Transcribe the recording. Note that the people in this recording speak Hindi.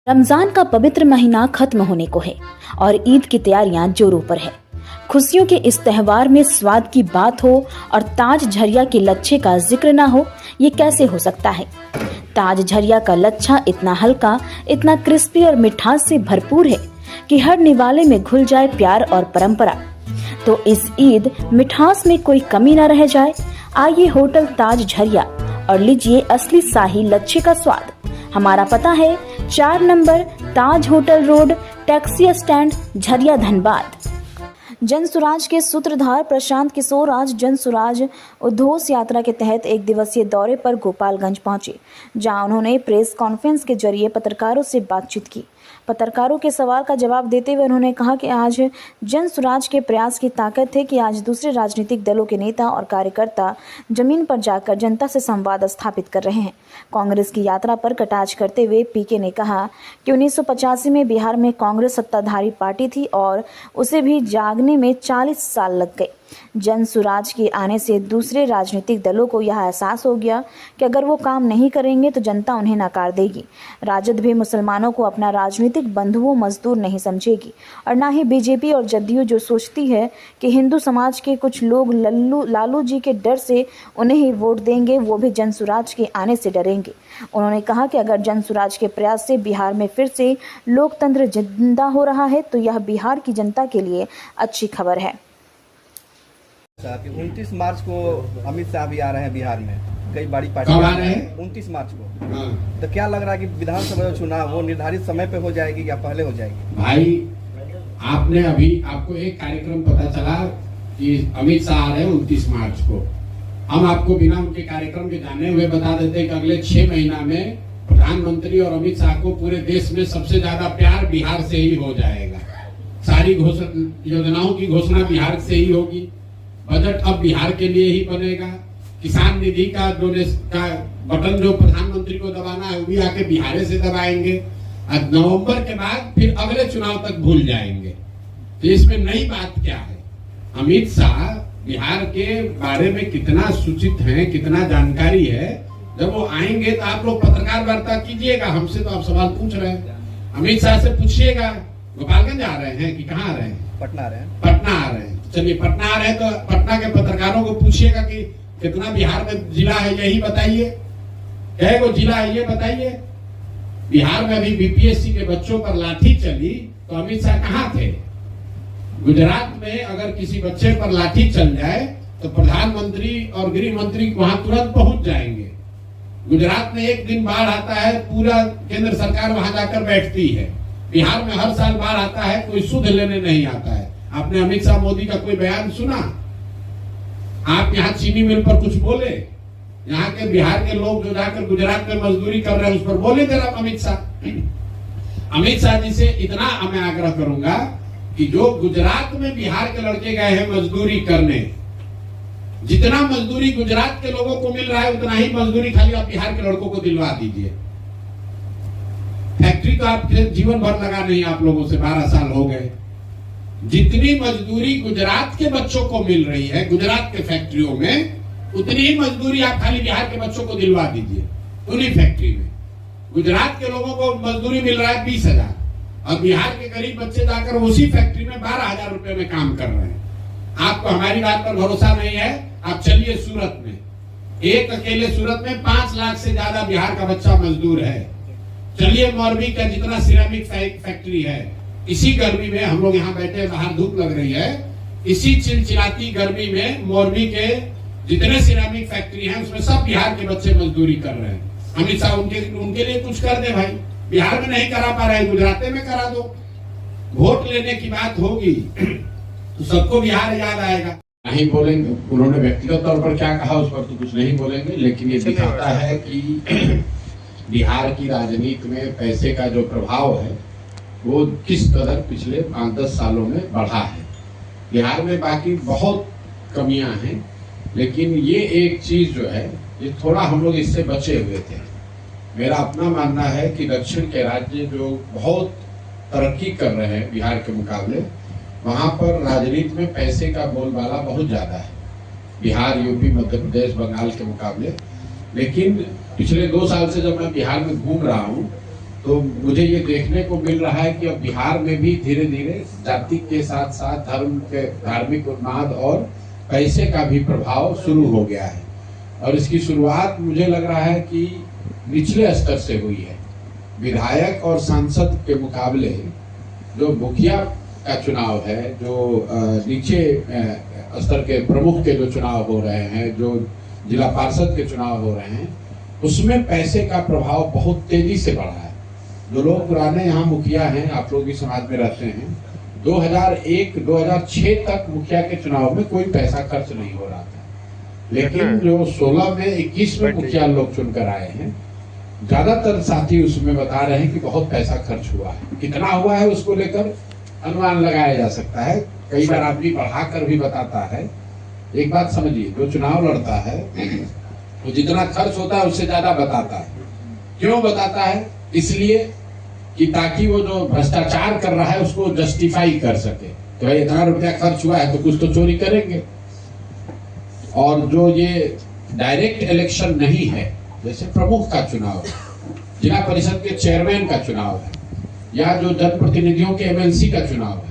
रमजान का पवित्र महीना खत्म होने को है और ईद की तैयारियां जोरों पर है। खुशियों के इस त्योहार में स्वाद की बात हो और ताज झरिया के लच्छे का जिक्र ना हो, ये कैसे हो सकता है। ताज झरिया का लच्छा इतना हल्का, इतना क्रिस्पी और मिठास से भरपूर है कि हर निवाले में घुल जाए प्यार और परंपरा। तो इस ईद मिठास में कोई कमी न रह जाए। आइए होटल ताज झरिया और लीजिए असली शाही लच्छे का स्वाद। हमारा पता है 4 number Taj hotel road, taxi stand, Jharia, Dhanbad. Jan Suraaj के सूत्रधार प्रशांत किशोर आज जन सुराज उद्घोष यात्रा के तहत एक दिवसीय दौरे पर गोपालगंज पहुंचे, जहां उन्होंने प्रेस कॉन्फ्रेंस के जरिए पत्रकारों से बातचीत की। पत्रकारों के सवाल का जवाब देते हुए उन्होंने कहा कि आज जन सुराज के प्रयास की ताकत है कि आज दूसरे राजनीतिक दलों के नेता और कार्यकर्ता जमीन पर जाकर जनता से संवाद स्थापित कर रहे हैं। कांग्रेस की यात्रा पर कटाक्ष करते हुए पीके ने कहा कि 1985 में बिहार में कांग्रेस सत्ताधारी पार्टी थी और उसे भी जागने में 40 साल लग गए। जन सुराज के आने से दूसरे राजनीतिक दलों को यह एहसास हो गया कि अगर वो काम नहीं करेंगे तो जनता उन्हें नकार देगी। राजद भी मुसलमानों को अपना राजनीतिक बंधुओं मजदूर नहीं समझेगी और ना ही बीजेपी और जदयू, जो सोचती है कि हिंदू समाज के कुछ लोग लालू जी के डर से उन्हें ही वोट देंगे, वो भी जन सुराज के आने से डरेंगे। उन्होंने कहा कि अगर जन सुराज के प्रयास से बिहार में फिर से लोकतंत्र जिंदा हो रहा है तो यह बिहार की जनता के लिए अच्छी खबर है। 29 मार्च को अमित शाह भी आ रहे हैं बिहार में, कई बड़ी पार्टी कब आ रहे हैं? 29 मार्च को। तो क्या लग रहा है कि विधानसभा चुनाव वो निर्धारित समय पे हो जाएगी या पहले हो जाएगी? भाई, आपने अभी आपको एक कार्यक्रम पता चला कि अमित शाह आ रहे हैं 29 मार्च को। हम आपको बिना उनके कार्यक्रम के जाने हुए बता देते हैं कि अगले 6 महीना में प्रधानमंत्री और अमित शाह को पूरे देश में सबसे ज्यादा प्यार बिहार से ही हो जाएगा। सारी योजनाओं की घोषणा बिहार से ही होगी। बजट अब बिहार के लिए ही बनेगा। किसान निधि का बटन जो प्रधानमंत्री को दबाना है वो भी आके बिहार से दबाएंगे। और नवंबर के बाद फिर अगले चुनाव तक भूल जाएंगे। तो इसमें नई बात क्या है? अमित शाह बिहार के बारे में कितना सूचित है, कितना जानकारी है। जब वो आएंगे तो आप लोग पत्रकार वार्ता कीजिएगा, हमसे तो आप सवाल पूछ रहे हैं। अमित शाह से पूछिएगा गोपालगंज आ रहे हैं कि कहाँ आ रहे हैं? पटना आ रहे हैं। पटना आ रहे हैं। चलिए, पटना आ रहे हैं तो पटना के पत्रकारों को पूछिएगा कि कितना बिहार में जिला है, यही बताइए। कई गो जिला है ये बताइए। बिहार में अभी बीपीएससी के बच्चों पर लाठी चली तो अमित शाह कहाँ थे? गुजरात में अगर किसी बच्चे पर लाठी चल जाए तो प्रधानमंत्री और गृह मंत्री वहां तुरंत पहुंच जाएंगे। गुजरात में एक दिन बाढ़ आता है, पूरा केंद्र सरकार वहां जाकर बैठती है। बिहार में हर साल बाढ़ आता है, कोई सुध लेने नहीं आता है। आपने अमित शाह मोदी का कोई बयान सुना? आप यहाँ चीनी मिल पर कुछ बोले? यहाँ के बिहार के लोग जो जाकर गुजरात में मजदूरी कर रहे हैं उस पर बोले जरा अमित शाह। अमित शाह जी से इतना मैं आग्रह करूंगा कि जो गुजरात में बिहार के लड़के गए हैं मजदूरी करने, जितना मजदूरी गुजरात के लोगों को मिल रहा है उतना ही मजदूरी खाली आप बिहार के लड़कों को दिलवा दीजिए। फैक्ट्री तो आप जीवन भर लगा नहीं, आप लोगों से 12 साल हो गए। जितनी मजदूरी गुजरात के बच्चों को मिल रही है गुजरात के फैक्ट्रियों में, उतनी ही मजदूरी आप खाली बिहार के बच्चों को दिलवा दीजिए उन्हीं फैक्ट्री में। गुजरात के लोगों को मजदूरी मिल रहा है 20,000 और बिहार के गरीब बच्चे जाकर उसी फैक्ट्री में 12,000 रुपए में काम कर रहे हैं। आपको हमारी बात पर भरोसा नहीं है? आप चलिए सूरत में, एक अकेले सूरत में 5 लाख से ज्यादा बिहार का बच्चा मजदूर है। चलिए मौरबी का जितना सिरेमिक फैक्ट्री है, इसी गर्मी में हम लोग यहाँ बैठे, बाहर धूप लग रही है, इसी चिलचिलाती गर्मी में मौरबी के जितने सिरेमिक फैक्ट्री हैं उसमें सब बिहार के बच्चे मजदूरी कर रहे हैं। अमित शाह उनके लिए कुछ कर दे भाई। बिहार में नहीं करा पा रहे, गुजरात में करा दो। वोट लेने की बात होगी तो सबको बिहार याद आएगा। नहीं बोलेंगे, उन्होंने व्यक्तिगत तौर पर क्या कहा उस पर तो कुछ नहीं बोलेंगे, लेकिन ये दिखाता है कि बिहार की राजनीति में पैसे का जो प्रभाव है वो किस कदर पिछले 5-10 सालों में बढ़ा है। बिहार में बाकी बहुत कमियां हैं, लेकिन ये एक चीज जो है ये थोड़ा हम लोग इससे बचे हुए थे। मेरा अपना मानना है कि दक्षिण के राज्य जो बहुत तरक्की कर रहे हैं बिहार के मुकाबले, वहां पर राजनीति में पैसे का बोलबाला बहुत ज्यादा है, बिहार, यूपी, मध्य प्रदेश, बंगाल के मुकाबले। लेकिन पिछले 2 साल से जब मैं बिहार में घूम रहा हूँ तो मुझे ये देखने को मिल रहा है कि अब बिहार में भी धीरे धीरे जाति के साथ साथ धर्म के धार्मिक उन्माद और पैसे का भी प्रभाव शुरू हो गया है। और इसकी शुरुआत मुझे लग रहा है कि निचले स्तर से हुई है। विधायक और सांसद के मुकाबले जो मुखिया का चुनाव है, जो नीचे स्तर के प्रमुख के जो चुनाव हो रहे हैं, जो जिला पार्षद के चुनाव हो रहे हैं, उसमें पैसे का प्रभाव बहुत तेजी से बढ़ा है। जो लोग पुराने यहाँ मुखिया हैं, आप लोग भी समाज में रहते हैं, 2001-2006 तक मुखिया के चुनाव में कोई पैसा खर्च नहीं हो रहा था। लेकिन जो 16 में 21 में मुखिया लोग चुनकर आए हैं, ज्यादातर साथी उसमें बता रहे हैं कि बहुत पैसा खर्च हुआ है। कितना हुआ है उसको लेकर अनुमान लगाया जा सकता है, कई बार आदमी बढ़ाकर भी बताता है। एक बात समझिए, जो चुनाव लड़ता है वो जितना खर्च होता है उससे ज्यादा बताता है। क्यों बताता है? इसलिए कि ताकि वो जो भ्रष्टाचार कर रहा है उसको जस्टिफाई कर सके कि भाई इतना रुपया खर्च हुआ है तो कुछ तो चोरी करेंगे। और जो ये डायरेक्ट इलेक्शन नहीं है, जैसे प्रमुख का चुनाव है, जिला परिषद के चेयरमैन का चुनाव है, या जो जनप्रतिनिधियों के एमएलसी का चुनाव है,